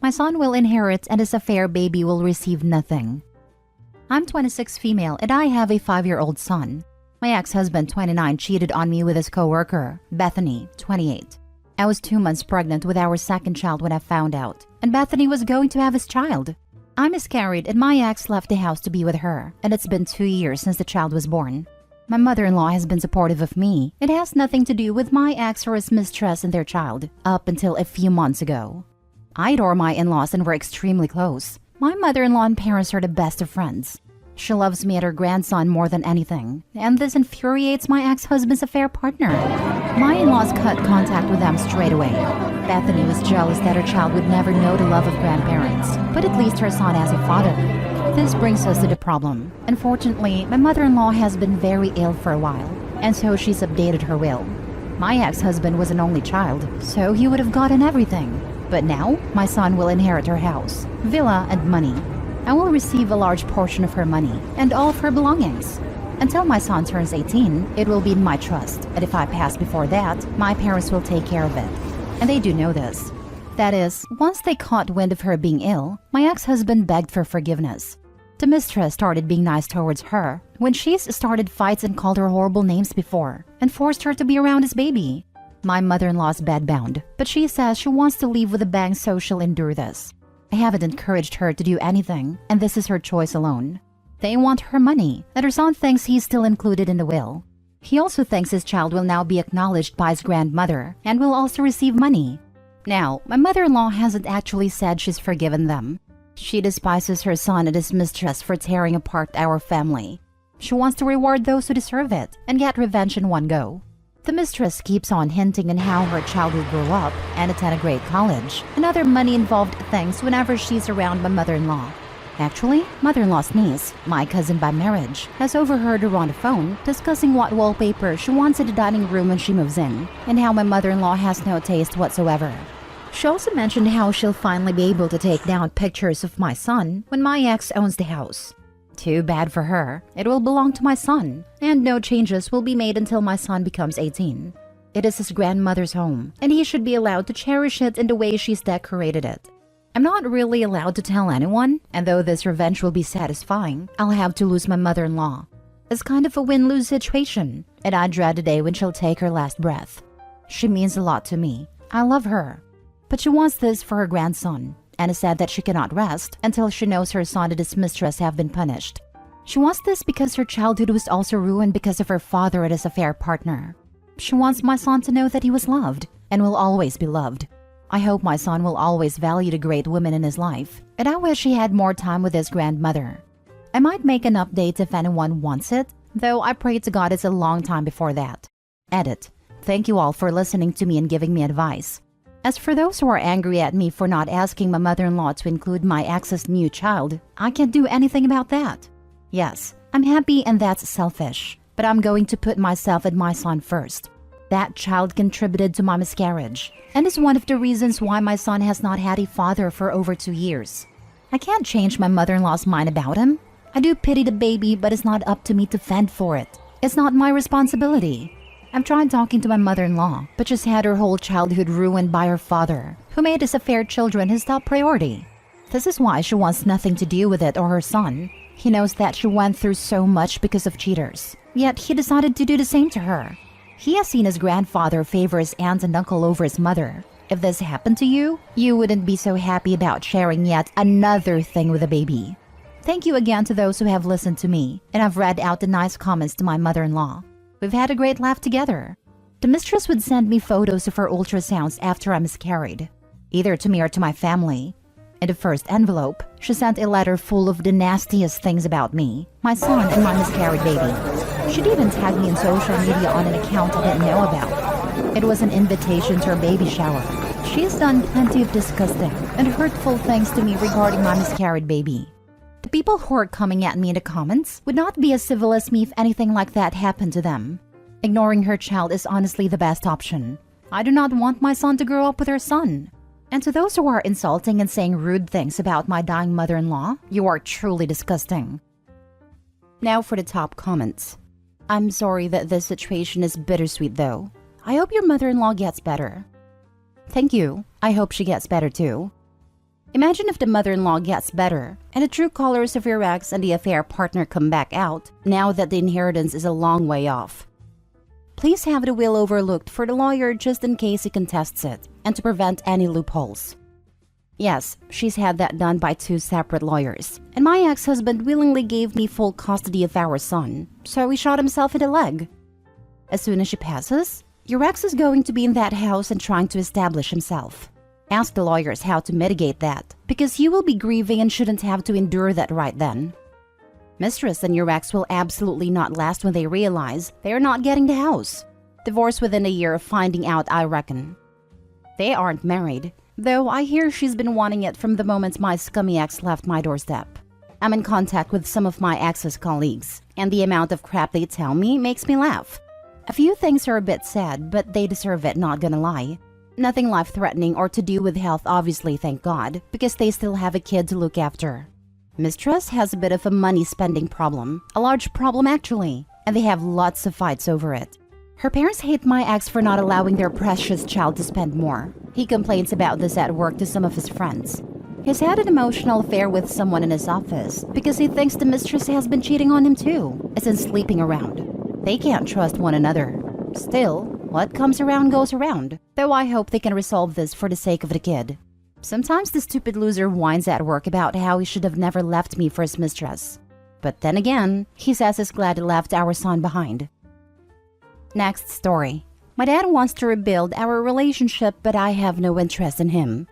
My son will inherit and his affair baby will receive nothing. I'm 26 female and I have a 5-year-old son. My ex-husband, 29, cheated on me with his co-worker, Bethany, 28. I was 2 months pregnant with our second child when I found out, and Bethany was going to have his child. I miscarried and my ex left the house to be with her, and it's been 2 years since the child was born. My mother-in-law has been supportive of me. It has nothing to do with my ex or his mistress and their child, up until a few months ago. I adore my in-laws and we're extremely close. My mother-in-law and parents are the best of friends. She loves me and her grandson more than anything, and this infuriates my ex-husband's affair partner. My in-laws cut contact with them straight away. Bethany was jealous that her child would never know the love of grandparents, but at least her son has a father. This brings us to the problem. Unfortunately, my mother-in-law has been very ill for a while, and so she's updated her will. My ex-husband was an only child, so he would have gotten everything. But now, my son will inherit her house, villa, and money. I will receive a large portion of her money and all of her belongings. Until my son turns 18, it will be in my trust, and if I pass before that, my parents will take care of it. And they do know this. That is, once they caught wind of her being ill, my ex-husband begged for forgiveness. The mistress started being nice towards her when she's started fights and called her horrible names before, and forced her to be around his baby. My mother-in-law's bedbound, but she says she wants to leave with a bang so she'll endure this. I haven't encouraged her to do anything, and this is her choice alone. They want her money, and her son thinks he's still included in the will. He also thinks his child will now be acknowledged by his grandmother, and will also receive money. Now, my mother-in-law hasn't actually said she's forgiven them. She despises her son and his mistress for tearing apart our family. She wants to reward those who deserve it, and get revenge in one go. The mistress keeps on hinting on how her child will grow up and attend a great college, and other money-involved things whenever she's around my mother-in-law. Actually, mother-in-law's niece, my cousin by marriage, has overheard her on the phone discussing what wallpaper she wants in the dining room when she moves in, and how my mother-in-law has no taste whatsoever. She also mentioned how she'll finally be able to take down pictures of my son when my ex owns the house. Too bad for her. It will belong to my son, and no changes will be made until my son becomes 18. It is his grandmother's home, and he should be allowed to cherish it in the way she's decorated it. I'm not really allowed to tell anyone, and though this revenge will be satisfying, I'll have to lose my mother-in-law. It's kind of a win-lose situation, and I dread the day when she'll take her last breath. She means a lot to me. I love her. But she wants this for her grandson, and has said that she cannot rest until she knows her son and his mistress have been punished. She wants this because her childhood was also ruined because of her father and his affair partner. She wants my son to know that he was loved, and will always be loved. I hope my son will always value the great women in his life, and I wish he had more time with his grandmother. I might make an update if anyone wants it, though I pray to God it's a long time before that. Edit. Thank you all for listening to me and giving me advice. As for those who are angry at me for not asking my mother-in-law to include my ex's new child, I can't do anything about that. Yes, I'm happy and that's selfish, but I'm going to put myself and my son first. That child contributed to my miscarriage, and is one of the reasons why my son has not had a father for over 2 years. I can't change my mother-in-law's mind about him. I do pity the baby, but it's not up to me to fend for it. It's not my responsibility. I've tried talking to my mother-in-law, but just had her whole childhood ruined by her father, who made his affair children his top priority. This is why she wants nothing to do with it or her son. He knows that she went through so much because of cheaters, yet he decided to do the same to her. He has seen his grandfather favor his aunt and uncle over his mother. If this happened to you, you wouldn't be so happy about sharing yet another thing with a baby. Thank you again to those who have listened to me, and I've read out the nice comments to my mother-in-law. We've had a great laugh together. The mistress would send me photos of her ultrasounds after I miscarried, either to me or to my family. In the first envelope, she sent a letter full of the nastiest things about me, my son, and my miscarried baby. She'd even tagged me in social media on an account I didn't know about. It was an invitation to her baby shower. She has done plenty of disgusting and hurtful things to me regarding my miscarried baby. The people who are coming at me in the comments would not be as civil as me if anything like that happened to them. Ignoring her child is honestly the best option. I do not want my son to grow up with her son. And to those who are insulting and saying rude things about my dying mother-in-law, you are truly disgusting. Now for the top comments. I'm sorry that this situation is bittersweet though. I hope your mother-in-law gets better. Thank you. I hope she gets better too. Imagine if the mother-in-law gets better and the true colors of your ex and the affair partner come back out now that the inheritance is a long way off. Please have the will overlooked for the lawyer just in case he contests it and to prevent any loopholes. Yes, she's had that done by 2 separate lawyers, and my ex-husband willingly gave me full custody of our son, so he shot himself in the leg. As soon as she passes, your ex is going to be in that house and trying to establish himself. Ask the lawyers how to mitigate that, because you will be grieving and shouldn't have to endure that right then. Mistress and your ex will absolutely not last when they realize they are not getting the house. Divorce within a year of finding out, I reckon. They aren't married, though I hear she's been wanting it from the moment my scummy ex left my doorstep. I'm in contact with some of my ex's colleagues, and the amount of crap they tell me makes me laugh. A few things are a bit sad, but they deserve it, not gonna lie. Nothing life-threatening or to do with health, obviously, thank God, because they still have a kid to look after. Mistress has a bit of a money-spending problem, a large problem actually, and they have lots of fights over it. Her parents hate my ex for not allowing their precious child to spend more. He complains about this at work to some of his friends. He's had an emotional affair with someone in his office because he thinks the mistress has been cheating on him too, as in sleeping around. They can't trust one another. Still, what comes around goes around, though I hope they can resolve this for the sake of the kid. Sometimes the stupid loser whines at work about how he should have never left me for his mistress. But then again, he says he's glad he left our son behind. Next story. My dad wants to rebuild our relationship, but I have no interest in him.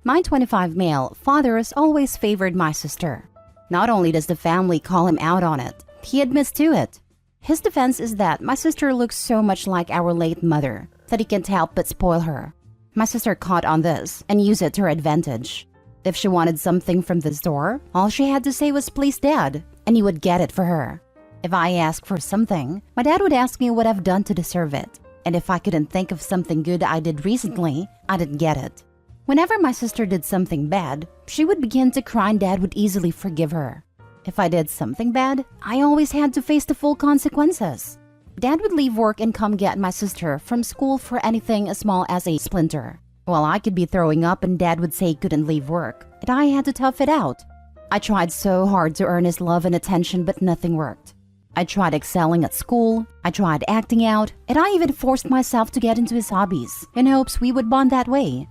My 25 male father has always favored my sister. Not only does the family call him out on it, he admits to it. His defense is that my sister looks so much like our late mother that he can't help but spoil her. My sister caught on this and used it to her advantage. If she wanted something from the store, all she had to say was "please dad," and he would get it for her. If I asked for something, my dad would ask me what I've done to deserve it. And if I couldn't think of something good I did recently, I didn't get it. Whenever my sister did something bad, she would begin to cry and dad would easily forgive her. If I did something bad, I always had to face the full consequences. Dad would leave work and come get my sister from school for anything as small as a splinter. Well, I could be throwing up and Dad would say he couldn't leave work, and I had to tough it out. I tried so hard to earn his love and attention, but nothing worked. I tried excelling at school, I tried acting out, and I even forced myself to get into his hobbies in hopes we would bond that way.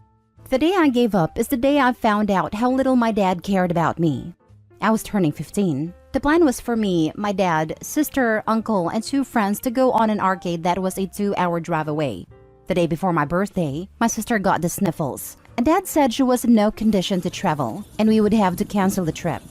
The day I gave up is the day I found out how little my dad cared about me. I was turning 15. The plan was for me, my dad, sister, uncle, and 2 friends to go on an arcade that was a 2-hour drive away. The day before my birthday, my sister got the sniffles, and Dad said she was in no condition to travel, and we would have to cancel the trip.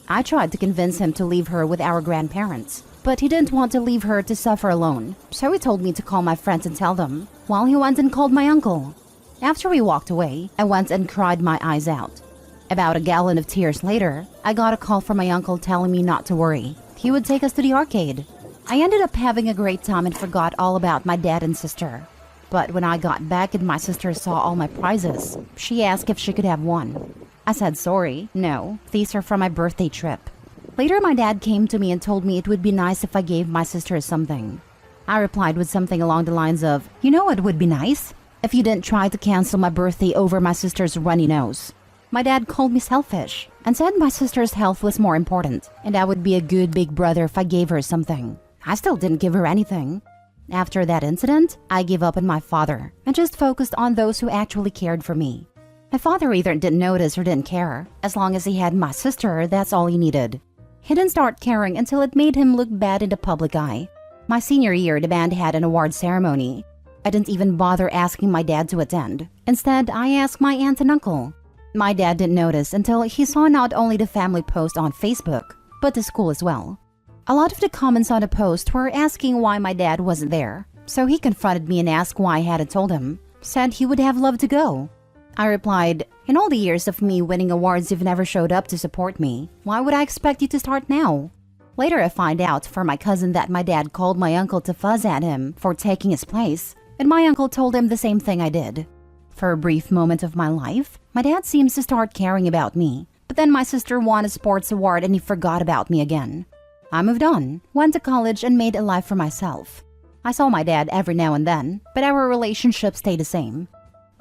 I tried to convince him to leave her with our grandparents, but he didn't want to leave her to suffer alone, so he told me to call my friends and tell them, while he went and called my uncle. After we walked away, I went and cried my eyes out. About a gallon of tears later, I got a call from my uncle telling me not to worry. He would take us to the arcade. I ended up having a great time and forgot all about my dad and sister. But when I got back and my sister saw all my prizes, she asked if she could have one. I said sorry, no, these are from my birthday trip. Later, my dad came to me and told me it would be nice if I gave my sister something. I replied with something along the lines of, "You know what would be nice? If you didn't try to cancel my birthday over my sister's runny nose." My dad called me selfish and said my sister's health was more important and I would be a good big brother if I gave her something. I still didn't give her anything. After that incident, I gave up on my father and just focused on those who actually cared for me. My father either didn't notice or didn't care. As long as he had my sister, that's all he needed. He didn't start caring until it made him look bad in the public eye. My senior year, the band had an award ceremony. I didn't even bother asking my dad to attend. Instead, I asked my aunt and uncle. My dad didn't notice until he saw not only the family post on Facebook, but the school as well. A lot of the comments on the post were asking why my dad wasn't there, so he confronted me and asked why I hadn't told him. Said he would have loved to go. I replied, "In all the years of me winning awards, you've never showed up to support me. Why would I expect you to start now?" Later, I find out from my cousin that my dad called my uncle to fuzz at him for taking his place, and my uncle told him the same thing I did. For a brief moment of my life, my dad seems to start caring about me, but then my sister won a sports award and he forgot about me again. I moved on, went to college, and made a life for myself. I saw my dad every now and then, but our relationship stayed the same.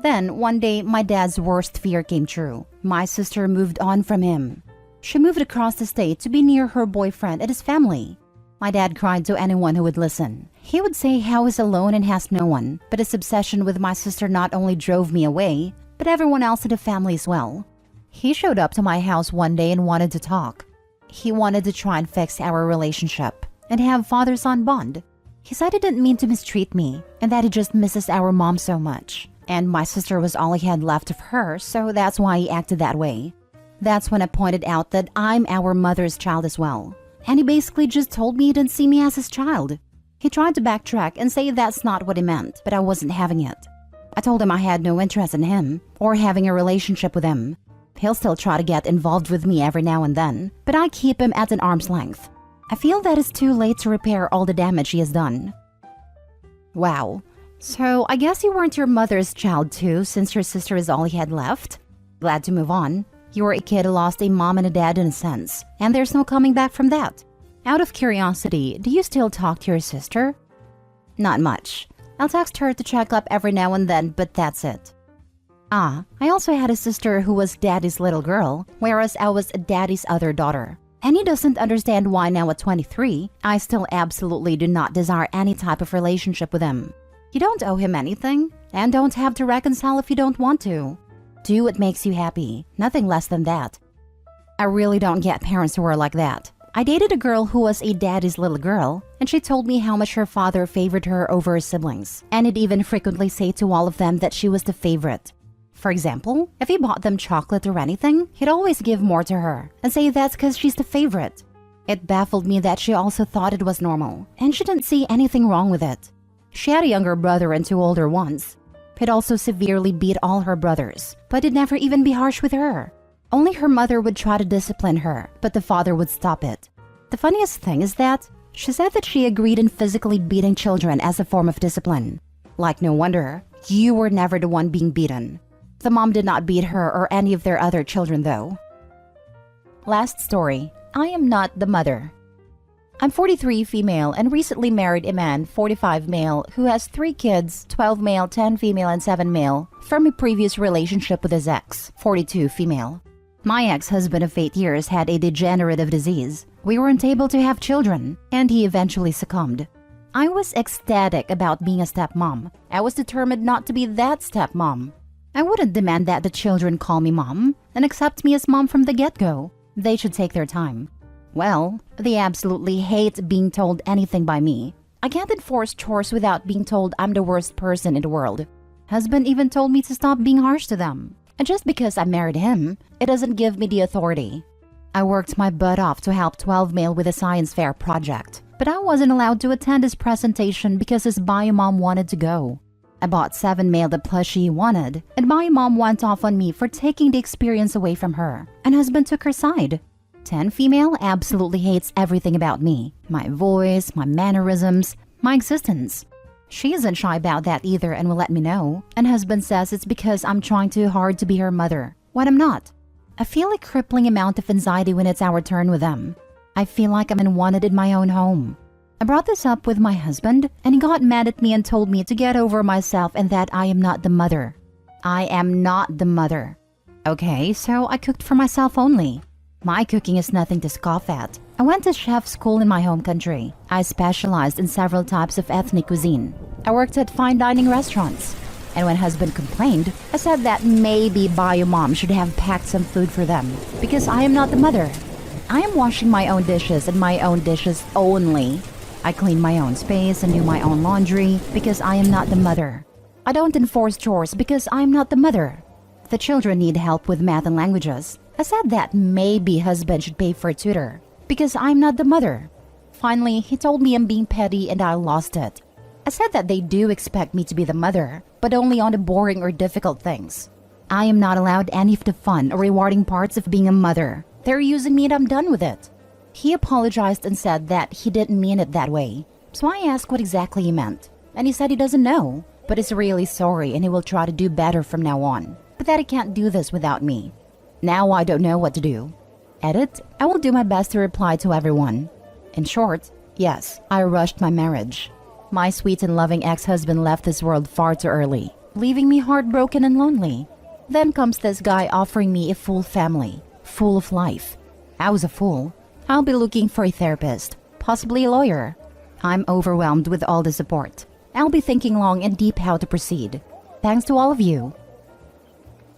Then, one day, my dad's worst fear came true. My sister moved on from him. She moved across the state to be near her boyfriend and his family. My dad cried to anyone who would listen. He would say how he's alone and has no one, but his obsession with my sister not only drove me away, but everyone else in the family as well. He showed up to my house one day and wanted to talk. He wanted to try and fix our relationship and have father-son bond. He said he didn't mean to mistreat me and that he just misses our mom so much. And my sister was all he had left of her, so that's why he acted that way. That's when I pointed out that I'm our mother's child as well. And he basically just told me he didn't see me as his child. He tried to backtrack and say that's not what he meant, but I wasn't having it. I told him I had no interest in him or having a relationship with him. He'll still try to get involved with me every now and then, but I keep him at an arm's length. I feel that it's too late to repair all the damage he has done. Wow. So I guess you weren't your mother's child too, since your sister is all he had left? Glad to move on. You were a kid who lost a mom and a dad in a sense, and there's no coming back from that. Out of curiosity, do you still talk to your sister? Not much. I'll text her to check up every now and then, but that's it. I also had a sister who was daddy's little girl, whereas I was daddy's other daughter. And he doesn't understand why now at 23, I still absolutely do not desire any type of relationship with him. You don't owe him anything, and don't have to reconcile if you don't want to. Do what makes you happy, nothing less than that. I really don't get parents who are like that. I dated a girl who was a daddy's little girl, and she told me how much her father favored her over her siblings, and he'd even frequently say to all of them that she was the favorite. For example, if he bought them chocolate or anything, he'd always give more to her and say that's because she's the favorite. It baffled me that she also thought it was normal, and she didn't see anything wrong with it. She had a younger brother and two older ones. He'd also severely beat all her brothers, but he'd never even be harsh with her. Only her mother would try to discipline her, but the father would stop it. The funniest thing is that she said that she agreed in physically beating children as a form of discipline. Like, no wonder, you were never the one being beaten. The mom did not beat her or any of their other children though. Last story. I am not the mother. I'm 43 female and recently married a man, 45 male, who has 3 kids, 12 male, 10 female, and 7 male, from a previous relationship with his ex, 42 female. My ex-husband of 8 years had a degenerative disease. We weren't able to have children, and he eventually succumbed. I was ecstatic about being a stepmom. I was determined not to be that stepmom. I wouldn't demand that the children call me mom and accept me as mom from the get-go. They should take their time. Well, they absolutely hate being told anything by me. I can't enforce chores without being told I'm the worst person in the world. Husband even told me to stop being harsh to them. And just because I married him, it doesn't give me the authority. I worked my butt off to help 12 male with a science fair project, but I wasn't allowed to attend his presentation because his bio mom wanted to go. I bought 7 male the plushie he wanted, and my mom went off on me for taking the experience away from her, and husband took her side. 10 female absolutely hates everything about me. My voice, my mannerisms, my existence. She isn't shy about that either and will let me know, and husband says it's because I'm trying too hard to be her mother, when I'm not. I feel a crippling amount of anxiety when it's our turn with them. I feel like I'm unwanted in my own home. I brought this up with my husband, and he got mad at me and told me to get over myself and that I am not the mother. I am not the mother. Okay, so I cooked for myself only. My cooking is nothing to scoff at. I went to chef school in my home country. I specialized in several types of ethnic cuisine. I worked at fine dining restaurants. And when husband complained, I said that maybe bio mom should have packed some food for them because I am not the mother. I am washing my own dishes and my own dishes only. I clean my own space and do my own laundry because I am not the mother. I don't enforce chores because I am not the mother. The children need help with math and languages. I said that maybe husband should pay for a tutor because I'm not the mother. Finally, he told me I'm being petty and I lost it. I said that they do expect me to be the mother, but only on the boring or difficult things. I am not allowed any of the fun or rewarding parts of being a mother. They're using me and I'm done with it. He apologized and said that he didn't mean it that way. So I asked what exactly he meant, and he said he doesn't know, but is really sorry and he will try to do better from now on, but that he can't do this without me. Now I don't know what to do. Edit, I will do my best to reply to everyone. In short, yes, I rushed my marriage. My sweet and loving ex-husband left this world far too early. leaving me heartbroken and lonely. Then comes this guy offering me a full family, full of life. I was a fool. I'll be looking for a therapist, possibly a lawyer. I'm overwhelmed with all the support. I'll be thinking long and deep how to proceed. Thanks to all of you.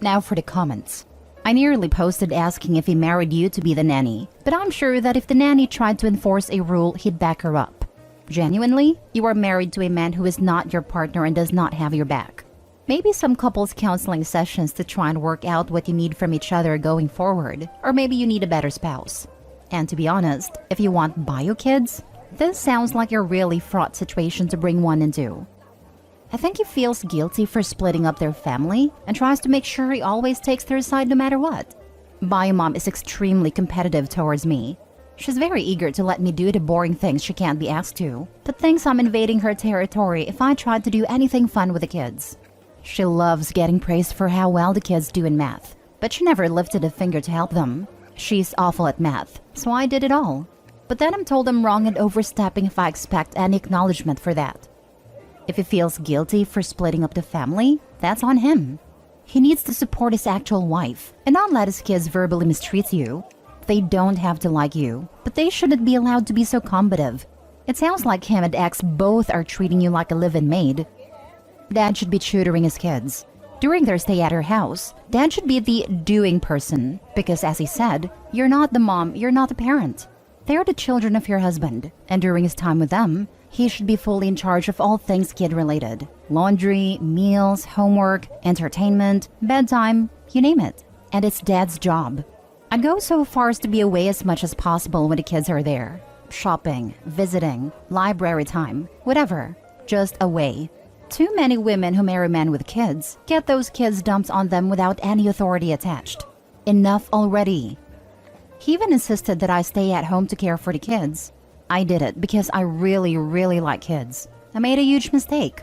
Now for the comments. I nearly posted asking if he married you to be the nanny, but I'm sure that if the nanny tried to enforce a rule, he'd back her up. Genuinely, you are married to a man who is not your partner and does not have your back. Maybe some couples counseling sessions to try and work out what you need from each other going forward, or maybe you need a better spouse. And to be honest, if you want bio kids, this sounds like a really fraught situation to bring one into. I think he feels guilty for splitting up their family and tries to make sure he always takes their side no matter what. Bio mom is extremely competitive towards me. She's very eager to let me do the boring things she can't be asked to, but thinks I'm invading her territory if I try to do anything fun with the kids. She loves getting praised for how well the kids do in math, but she never lifted a finger to help them. She's awful at math, so I did it all. But then I'm told I'm wrong and overstepping if I expect any acknowledgement for that. If he feels guilty for splitting up the family, that's on him. He needs to support his actual wife and not let his kids verbally mistreat you. They don't have to like you, but they shouldn't be allowed to be so combative. It sounds like him and ex both are treating you like a live-in maid. Dad should be tutoring his kids. During their stay at her house, Dad should be the doing person because, as he said, you're not the mom, you're not the parent. They are the children of your husband, and during his time with them, he should be fully in charge of all things kid-related. Laundry, meals, homework, entertainment, bedtime, you name it. And it's Dad's job. I'd go so far as to be away as much as possible when the kids are there. Shopping, visiting, library time, whatever. Just away. Too many women who marry men with kids get those kids dumped on them without any authority attached. Enough already. He even insisted that I stay at home to care for the kids. I did it because I really like kids. I made a huge mistake.